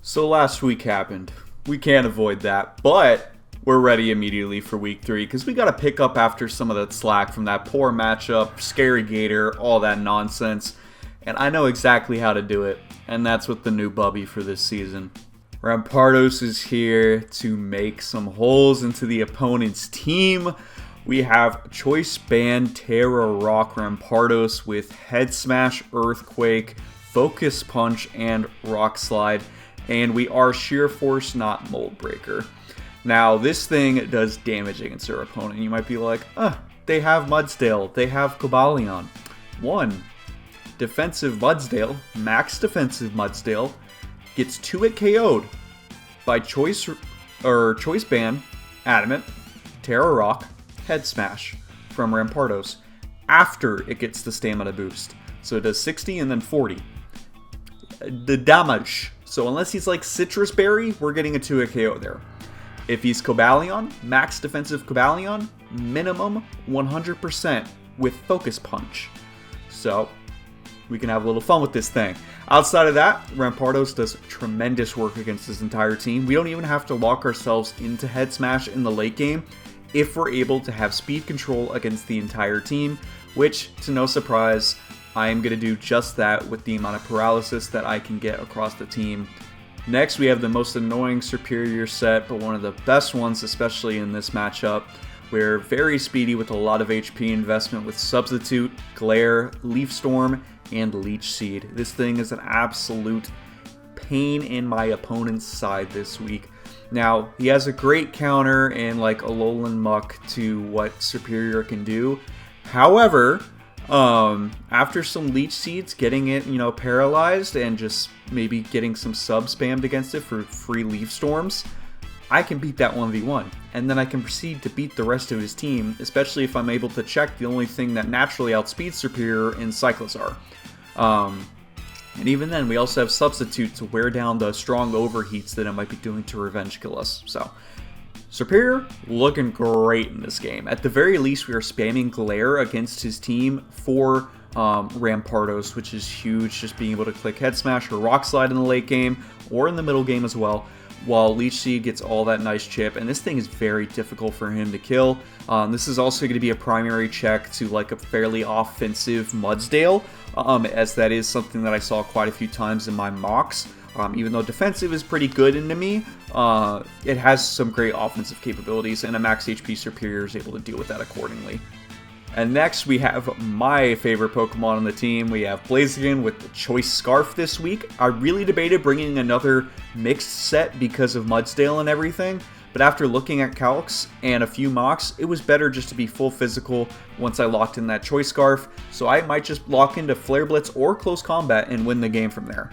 So last week happened. We can't avoid that, but we're ready immediately for week 3 because we got to pick up after some of that slack from that poor matchup, scary Gator, all that nonsense. And I know exactly how to do it, and that's with the new bubby for this season. Rampardos is here to make some holes into the opponent's team. We have Choice Band Terra Rock Rampardos with Head Smash, Earthquake, Focus Punch, and Rock Slide. And we are Sheer Force, not Mold Breaker. Now, this thing does damage against our opponent. You might be like, they have Mudsdale, they have Cobalion. One, defensive Mudsdale, max defensive Mudsdale, gets 2-hit KO'd by Choice Band, Adamant, Terra Rock, Head Smash from Rampardos after it gets the stamina boost. So it does 60 and then 40. The damage. So unless he's like Citrus Berry, we're getting a 2-hit KO there. If he's Cobalion, max defensive Cobalion, minimum 100% with Focus Punch. So we can have a little fun with this thing. Outside of that, Rampardos does tremendous work against his entire team. We don't even have to lock ourselves into Head Smash in the late game if we're able to have speed control against the entire team, which, to no surprise, I am going to do just that with the amount of paralysis that I can get across the team. Next, we have the most annoying Superior set, but one of the best ones, especially in this matchup. We're very speedy with a lot of HP investment with Substitute, Glare, Leaf Storm, and Leech Seed. This thing is an absolute pain in my opponent's side this week. Now, he has a great counter and like Alolan Muck to what Superior can do. However, after some Leech Seeds, getting it, paralyzed and just maybe getting some sub spammed against it for free Leaf Storms, I can beat that 1v1. And then I can proceed to beat the rest of his team, especially if I'm able to check the only thing that naturally outspeeds Superior in Cyclizar. And even then, we also have Substitute to wear down the strong overheats that it might be doing to revenge kill us. So, Superior, looking great in this game. At the very least, we are spamming Glare against his team for Rampardos, which is huge. Just being able to click Head Smash or Rock Slide in the late game, or in the middle game as well, while Leech Seed gets all that nice chip. And this thing is very difficult for him to kill. This is also going to be a primary check to like a fairly offensive Mudsdale, as that is something that I saw quite a few times in my mocks. Even though defensive is pretty good into me, it has some great offensive capabilities, and a max HP Superior is able to deal with that accordingly. And next, we have my favorite Pokemon on the team. We have Blaziken with the Choice Scarf this week. I really debated bringing another mixed set because of Mudsdale and everything, but after looking at calcs and a few mocks, it was better just to be full physical once I locked in that Choice Scarf, so I might just lock into Flare Blitz or Close Combat and win the game from there.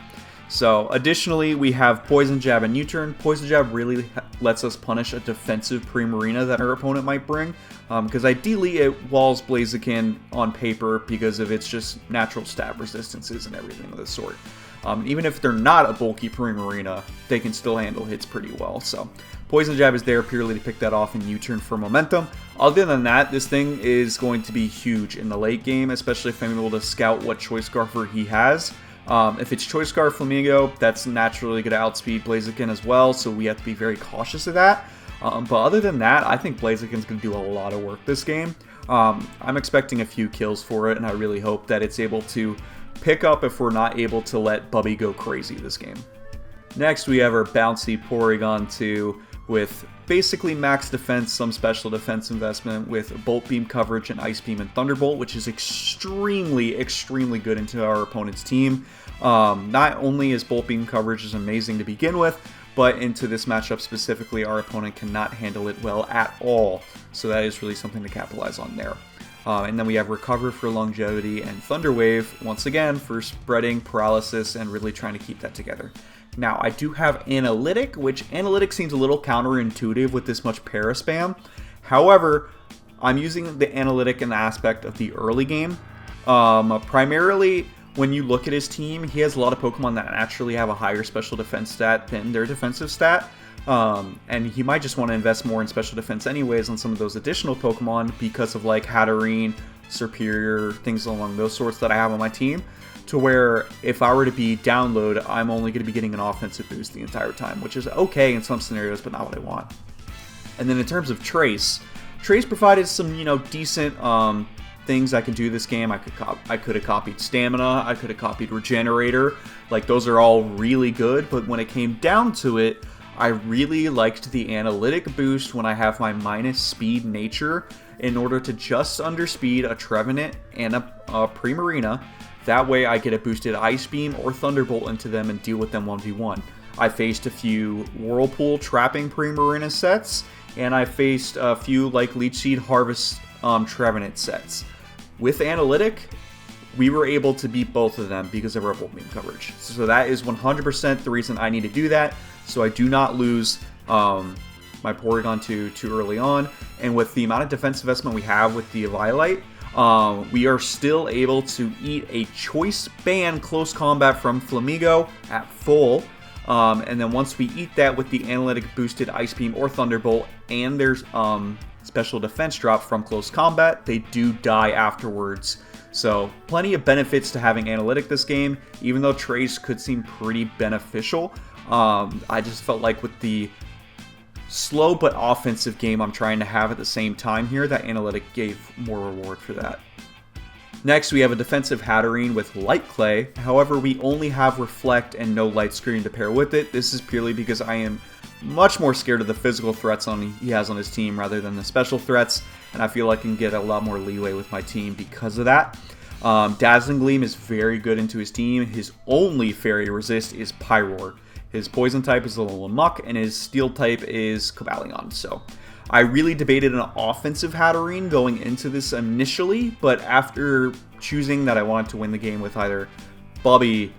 So, additionally, we have Poison Jab and U-Turn. Poison Jab really lets us punish a defensive Primarina that our opponent might bring, because ideally it walls Blaziken on paper because of its just natural stab resistances and everything of the sort. Even if they're not a bulky Primarina, they can still handle hits pretty well. So, Poison Jab is there purely to pick that off and U-Turn for momentum. Other than that, this thing is going to be huge in the late game, especially if I'm able to scout what Choice Scarfer he has. If it's Choice Scarf Flamingo, that's naturally going to outspeed Blaziken as well, so we have to be very cautious of that. But other than that, I think Blaziken's going to do a lot of work this game. I'm expecting a few kills for it, and I really hope that it's able to pick up if we're not able to let Bubby go crazy this game. Next, we have our bouncy Porygon 2 with basically max defense, some special defense investment with Bolt Beam coverage and Ice Beam and Thunderbolt, which is extremely good into our opponent's team. Not only is Bolt Beam coverage is amazing to begin with, but into this matchup specifically, our opponent cannot handle it well at all. So that is really something to capitalize on there. And then we have Recover for longevity and Thunder Wave, once again, for spreading paralysis and really trying to keep that together. Now, I do have Analytic, which Analytic seems a little counterintuitive with this much para spam. However, I'm using the Analytic in the aspect of the early game. Primarily, when you look at his team, he has a lot of Pokemon that naturally have a higher special defense stat than their defensive stat. And he might just want to invest more in special defense anyways on some of those additional Pokemon because of like Hatterene, Superior, things along those sorts that I have on my team. to where if I were to be download, I'm only going to be getting an offensive boost the entire time, which is okay in some scenarios, but not what I want. And then in terms of Trace provided some, decent things I can do this game. I could have copied Stamina, I could have copied Regenerator. Like, those are all really good, but when it came down to it, I really liked the analytic boost when I have my minus speed nature in order to just underspeed a Trevenant and a Primarina. That way I get a boosted Ice Beam or Thunderbolt into them and deal with them 1v1. I faced a few Whirlpool trapping Primarina sets, and I faced a few like Leech Seed Harvest Trevenant sets. With Analytic, we were able to beat both of them because of our Volt Beam coverage. So that is 100% the reason I need to do that, so I do not lose my Porygon 2 too early on. And with the amount of defense investment we have with the Eviolite, we are still able to eat a Choice Band Close Combat from Flamigo at full. And then once we eat that with the Analytic boosted Ice Beam or Thunderbolt, and there's special defense drop from Close Combat, they do die afterwards. So plenty of benefits to having Analytic this game, even though Trace could seem pretty beneficial. I just felt like with the slow but offensive game I'm trying to have at the same time here, that Analytic gave more reward for that. Next, we have a defensive Hatterene with Light Clay. However, we only have Reflect and no Light Screen to pair with it. This is purely because I am much more scared of the physical threats he has on his team rather than the special threats, and I feel I can get a lot more leeway with my team because of that. Dazzling Gleam is very good into his team. His only Fairy Resist is Pyroar. His Poison type is Alolan Muck, and his Steel type is Cobalion. So I really debated an offensive Hatterene going into this initially, but after choosing that I wanted to win the game with either Bobby,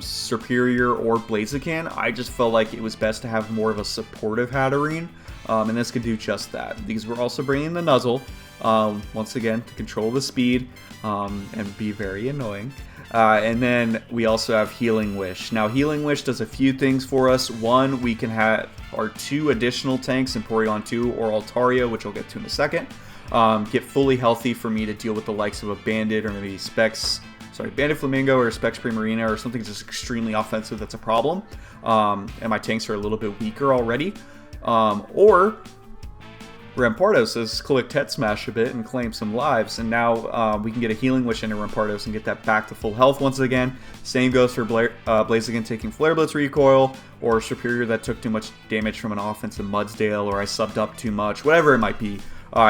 Superior, or Blaziken, I just felt like it was best to have more of a supportive Hatterene, and this could do just that. Because we're also bringing the Nuzzle, once again, to control the speed and be very annoying. And then we also have Healing Wish. Now, Healing Wish does a few things for us. One, we can have our 2 additional tanks in Porygon 2 or Altaria, which I'll get to in a second, get fully healthy for me to deal with the likes of a Bandit or maybe Bandit Flamingo or Specs Primarina or something just extremely offensive that's a problem. And my tanks are a little bit weaker already. Or Rampardos says click Tet Smash a bit and claim some lives, and now we can get a Healing Wish into Rampardos and get that back to full health once again. Same goes for Blaziken taking Flare Blitz recoil, or Superior that took too much damage from an offensive Mudsdale, or I subbed up too much, whatever it might be.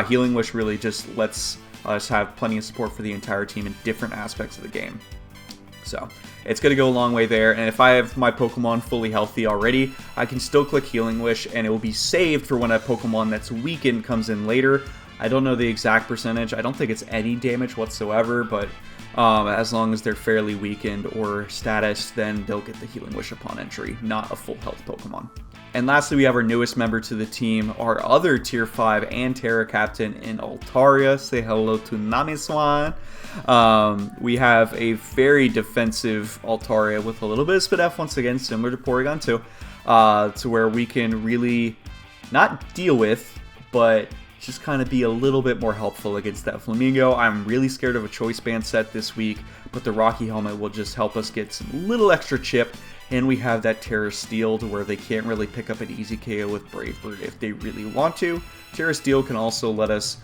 Healing Wish really just lets us have plenty of support for the entire team in different aspects of the game. So it's going to go a long way there, and if I have my Pokemon fully healthy already, I can still click Healing Wish, and it will be saved for when a Pokemon that's weakened comes in later. I don't know the exact percentage. I don't think it's any damage whatsoever, but as long as they're fairly weakened or status, then they'll get the Healing Wish upon entry, not a full health Pokemon. And lastly, we have our newest member to the team, our other Tier 5 and Terra Captain in Altaria. Say hello to Namiswan. We have a very defensive Altaria with a little bit of Spit F once again, similar to Porygon 2, to where we can really not deal with, but just kind of be a little bit more helpful against that Flamingo. I'm really scared of a Choice Band set this week, but the Rocky Helmet will just help us get some little extra chip. And we have that Terra Steel to where they can't really pick up an easy KO with Brave Bird if they really want to. Terra Steel can also let us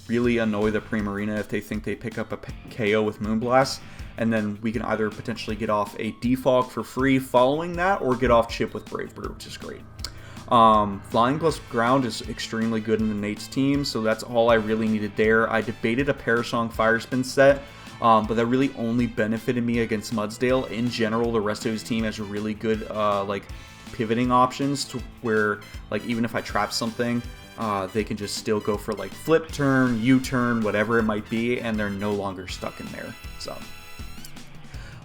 really annoy the Primarina if they think they pick up a KO with Moonblast. And then we can either potentially get off a Defog for free following that, or get off chip with Brave Bird, which is great. Flying plus Ground is extremely good in the Nate's team, so that's all I really needed there. I debated a Parasong Fire Spin set, but that really only benefited me against Mudsdale. In general, the rest of his team has really good pivoting options to where, like, even if I trap something, they can just still go for like flip turn, U-turn, whatever it might be, and they're no longer stuck in there. So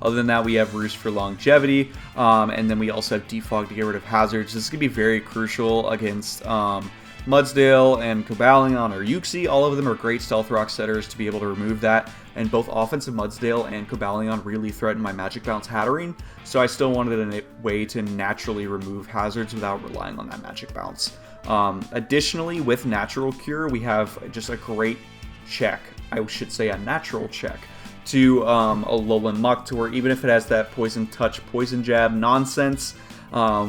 other than that, we have Roost for longevity, and then we also have Defog to get rid of hazards. This is going to be very crucial against Mudsdale and Cobalion or Uxie. All of them are great Stealth Rock setters to be able to remove that, and both offensive Mudsdale and Cobalion really threaten my Magic Bounce Hatterene, so I still wanted a way to naturally remove hazards without relying on that Magic Bounce. Additionally, with Natural Cure, we have just a great check, I should say a natural check, to a Alolan Muk, or even if it has that Poison Touch, Poison Jab nonsense,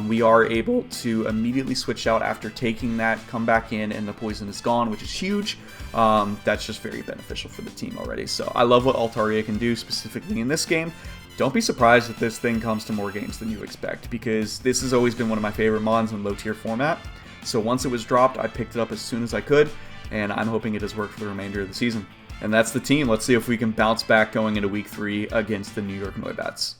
we are able to immediately switch out after taking that, come back in, and the poison is gone, which is huge. That's just very beneficial for the team already. So I love what Altaria can do specifically in this game. Don't be surprised if this thing comes to more games than you expect, because this has always been one of my favorite mons in low tier format. So once it was dropped, I picked it up as soon as I could, and I'm hoping it does work for the remainder of the season. And that's the team. Let's see if we can bounce back going into week 3 against the New York Noibats.